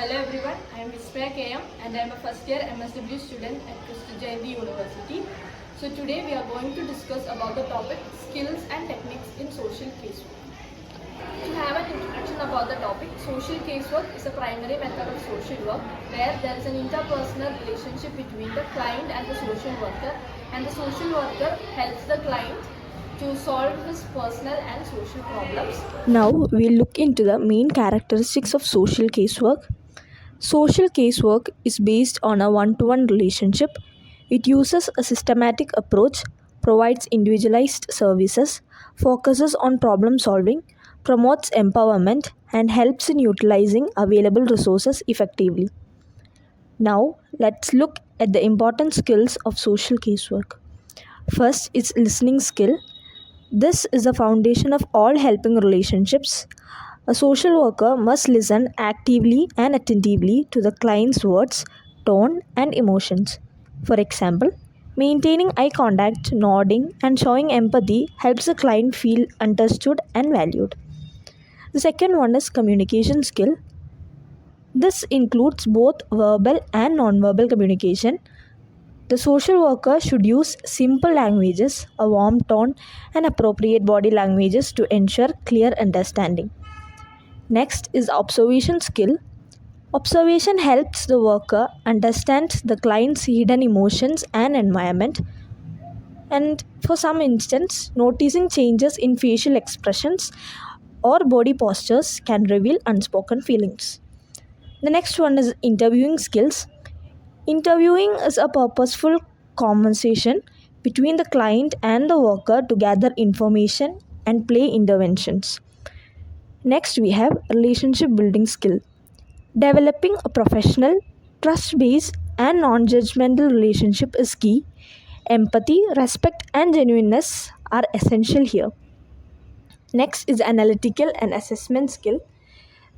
Hello everyone, I am Vismaya KM and I am a first year MSW student at Krishna Jayanti University. So today we are going to discuss about the topic skills and techniques in social casework. To have an introduction about the topic, social casework is a primary method of social work where there is an interpersonal relationship between the client and the social worker, and the social worker helps the client to solve his personal and social problems. Now we'll look into the main characteristics of social casework. Social casework is based on a one-to-one relationship. It uses a systematic approach, provides individualized services, focuses on problem solving, promotes empowerment, and helps in utilizing available resources effectively. Now let's look at the important skills of social casework. First is listening skill. This is the foundation of all helping relationships. A social worker must listen actively and attentively to the client's words, tone, and emotions. For example, maintaining eye contact, nodding, and showing empathy helps the client feel understood and valued. The second one is communication skill. This includes both verbal and nonverbal communication. The social worker should use simple languages, a warm tone, and appropriate body languages to ensure clear understanding. Next is observation skill. Observation helps the worker understand the client's hidden emotions and environment. And for some instance, noticing changes in facial expressions or body postures can reveal unspoken feelings. The next one is interviewing skills. Interviewing is a purposeful conversation between the client and the worker to gather information and play interventions. Next, we have relationship building skill. Developing a professional, trust based, and non judgmental relationship is key. Empathy, respect, and genuineness are essential here. Next is analytical and assessment skill.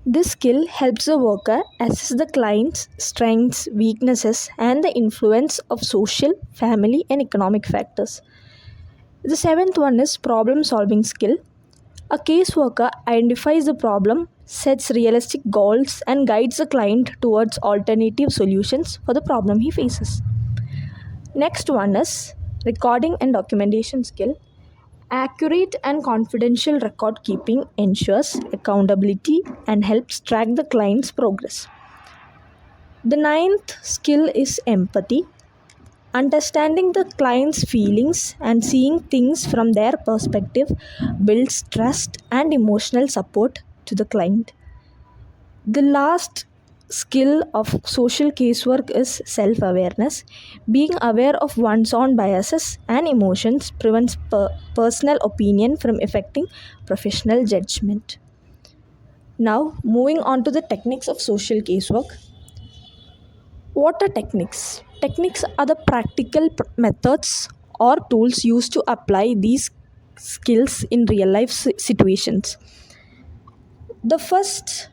This skill helps the worker assess the client's strengths, weaknesses, and the influence of social, family, and economic factors. The seventh one is problem solving skill. A caseworker identifies the problem, sets realistic goals, and guides the client towards alternative solutions for the problem he faces. Next one is recording and documentation skill. Accurate and confidential record keeping ensures accountability and helps track the client's progress. The ninth skill is empathy. Understanding the client's feelings and seeing things from their perspective builds trust and emotional support to the client. The last skill of social casework is self awareness. Being aware of one's own biases and emotions prevents personal opinion from affecting professional judgment. Now, moving on to the techniques of social casework. What are techniques? Techniques are the practical methods or tools used to apply these skills in real life situations. The first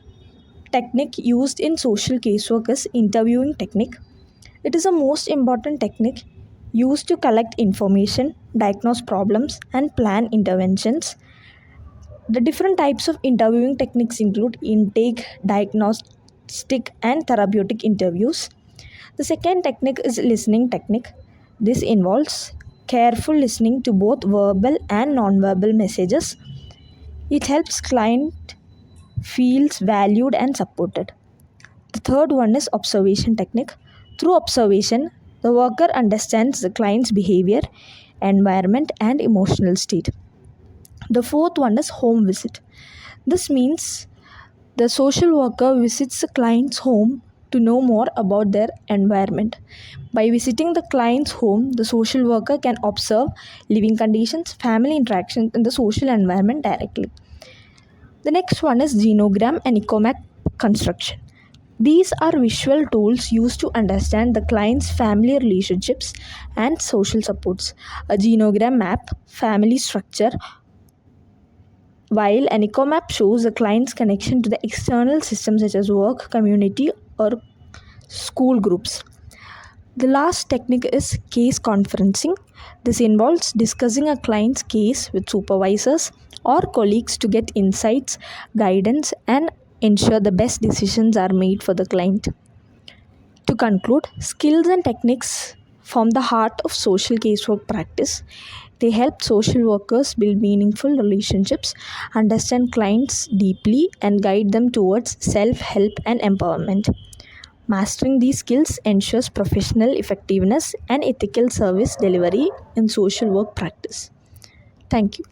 technique used in social casework is interviewing technique. It is a most important technique used to collect information, diagnose problems, and plan interventions. The different types of interviewing techniques include intake, diagnostic, and therapeutic interviews. The second technique is listening technique. This involves careful listening to both verbal and non-verbal messages. It helps client feels valued and supported. The third one is observation technique. Through observation, the worker understands the client's behavior, environment, and emotional state. The fourth one is home visit. This means the social worker visits the client's home to know more about their environment. By visiting the client's home, the social worker can observe living conditions, family interactions, and the social environment directly. The next one is genogram and echo-map construction. These are visual tools used to understand the client's family relationships and social supports. A genogram map family structure, while an echo map shows the client's connection to the external systems such as work, community, or school groups. The last technique is case conferencing. This involves discussing a client's case with supervisors or colleagues to get insights, guidance, and ensure the best decisions are made for the client. To conclude, skills and techniques form the heart of social casework practice. They help social workers build meaningful relationships, understand clients deeply, and guide them towards self help and empowerment. Mastering these skills ensures professional effectiveness and ethical service delivery in social work practice. Thank you.